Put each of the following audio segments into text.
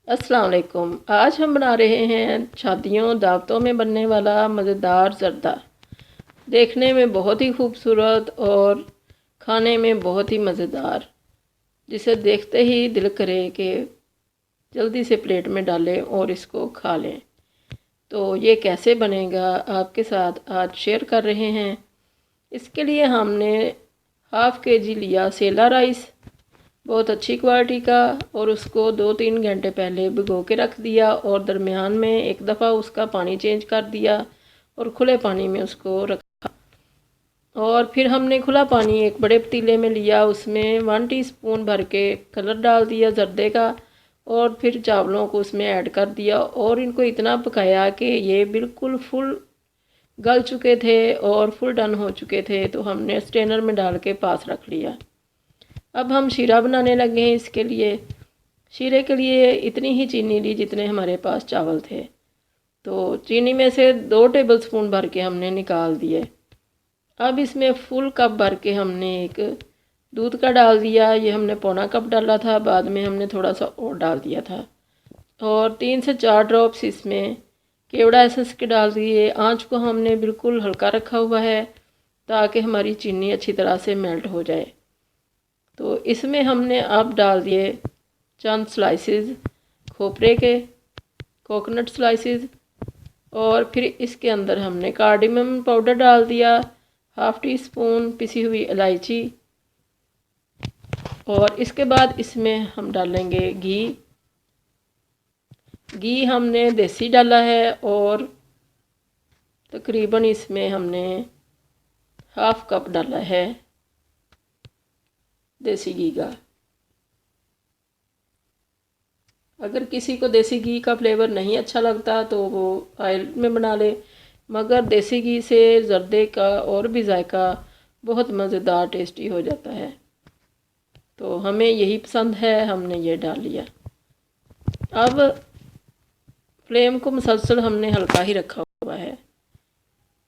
अस्सलाम वालेकुम। आज हम बना रहे हैं शादियों दावतों में बनने वाला मज़ेदार ज़र्दा। देखने में बहुत ही खूबसूरत और खाने में बहुत ही मज़ेदार, जिसे देखते ही दिल करे कि जल्दी से प्लेट में डालें और इसको खा लें। तो ये कैसे बनेगा आपके साथ आज शेयर कर रहे हैं। इसके लिए हमने हाफ़ केजी लिया सेला राइस, बहुत अच्छी क्वालिटी का, और उसको 2-3 घंटे पहले भिगो के रख दिया और दरमियान में एक दफ़ा उसका पानी चेंज कर दिया और खुले पानी में उसको रखा। और फिर हमने खुला पानी एक बड़े पतीले में लिया, उसमें 1 टीस्पून भर के कलर डाल दिया जर्दे का, और फिर चावलों को उसमें ऐड कर दिया और इनको इतना पकाया कि ये बिल्कुल फुल गल चुके थे और फुल डन हो चुके थे। तो हमने स्ट्रेनर में डाल के पास रख लिया। अब हम शीरा बनाने लगे हैं। इसके लिए शीरे के लिए इतनी ही चीनी ली जितने हमारे पास चावल थे। तो चीनी में से 2 टेबलस्पून भर के हमने निकाल दिए। अब इसमें फुल कप भर के हमने एक दूध का डाल दिया। ये हमने पौना कप डाला था, बाद में हमने थोड़ा सा और डाल दिया था। और 3 से 4 ड्रॉप्स इसमें केवड़ा एसेंस के डाल दिए। आँच को हमने बिल्कुल हल्का रखा हुआ है ताकि हमारी चीनी अच्छी तरह से मेल्ट हो जाए। तो इसमें हमने अब डाल दिए चंद स्लाइसेस खोपरे के, कोकोनट स्लाइसेस, और फिर इसके अंदर हमने कार्डमम पाउडर डाल दिया, 1/2 टीस्पून पिसी हुई इलायची, और इसके बाद इसमें हम डालेंगे घी हमने देसी डाला है, और तकरीबन इसमें हमने 1/2 कप डाला है देसी घी का। अगर किसी को देसी घी का फ्लेवर नहीं अच्छा लगता तो वो ऑयल में बना ले, मगर देसी घी से ज़र्दे का और भी जायका बहुत मज़ेदार टेस्टी हो जाता है। तो हमें यही पसंद है, हमने ये डाल लिया। अब फ्लेम को मुसलसल हमने हल्का ही रखा हुआ है।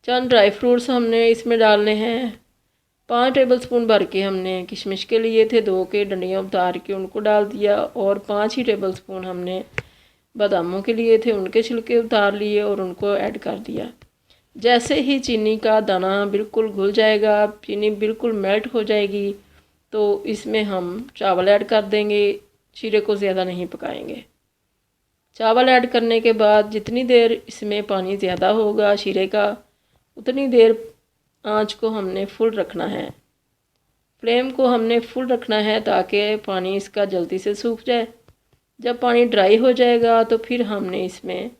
चंद ड्राई फ्रूट्स हमने इसमें डालने हैं। 5 टेबलस्पून भर के हमने किशमिश के लिए थे, 2 के डंडियाँ उतार के उनको डाल दिया, और 5 ही टेबलस्पून हमने बादामों के लिए थे, उनके छिलके उतार लिए और उनको ऐड कर दिया। जैसे ही चीनी का दाना बिल्कुल घुल जाएगा, चीनी बिल्कुल मेल्ट हो जाएगी, तो इसमें हम चावल ऐड कर देंगे। शीरे को ज़्यादा नहीं पकाएंगे। चावल ऐड करने के बाद जितनी देर इसमें पानी ज़्यादा होगा शीरे का, उतनी देर आँच को हमने फुल रखना है। फ्लेम को हमने फुल रखना है ताकि पानी इसका जल्दी से सूख जाए। जब पानी ड्राई हो जाएगा तो फिर हमने इसमें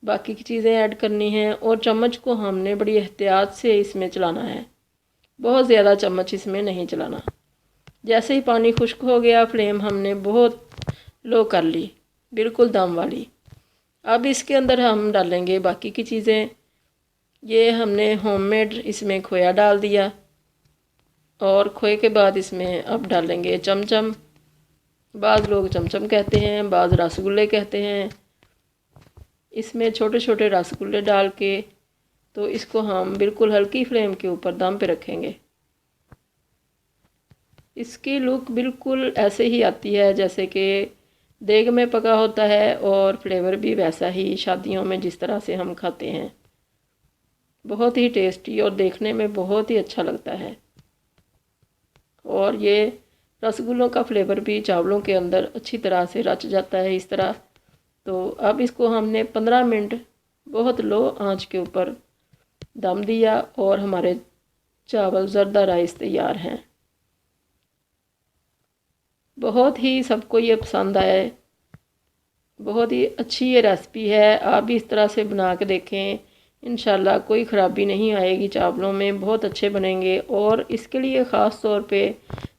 बाकी की चीज़ें ऐड करनी हैं, और चम्मच को हमने बड़ी एहतियात से इसमें चलाना है, बहुत ज़्यादा चम्मच इसमें नहीं चलाना। जैसे ही पानी खुश्क हो गया, फ्लेम हमने बहुत लो कर ली, बिल्कुल दम वाली। अब इसके अंदर हम डालेंगे बाकी की चीज़ें। ये हमने होममेड इसमें खोया डाल दिया, और खोए के बाद इसमें अब डालेंगे चमचम। बाज़ लोग चमचम कहते हैं, बाज़ रसगुल्ले कहते हैं। इसमें छोटे छोटे रसगुल्ले डाल के तो इसको हम बिल्कुल हल्की फ्लेम के ऊपर दम पे रखेंगे। इसकी लुक बिल्कुल ऐसे ही आती है जैसे कि देग में पका होता है, और फ्लेवर भी वैसा ही शादियों में जिस तरह से हम खाते हैं। बहुत ही टेस्टी और देखने में बहुत ही अच्छा लगता है, और ये रसगुल्लों का फ्लेवर भी चावलों के अंदर अच्छी तरह से रच जाता है इस तरह। तो अब इसको हमने 15 मिनट बहुत लो आंच के ऊपर दम दिया, और हमारे चावल ज़र्दा राइस तैयार हैं। बहुत ही सबको ये पसंद आए, बहुत ही अच्छी ये रेसिपी है। आप भी इस तरह से बना के देखें, इंशाल्लाह कोई ख़राबी नहीं आएगी। चावलों में बहुत अच्छे बनेंगे, और इसके लिए ख़ास तौर पे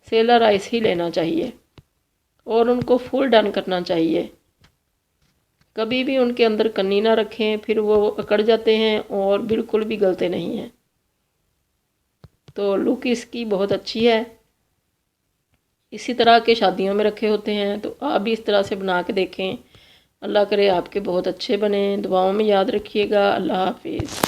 सेला राइस ही लेना चाहिए और उनको फुल डन करना चाहिए। कभी भी उनके अंदर कन्नी ना रखें, फिर वो अकड़ जाते हैं और बिल्कुल भी गलते नहीं हैं। तो लुक इसकी बहुत अच्छी है। इसी तरह के शादियों में रखे होते हैं, तो आप भी इस तरह से बना के देखें। अल्लाह करे आपके बहुत अच्छे बने। दुआओं में याद रखिएगा। अल्लाह हाफिज़।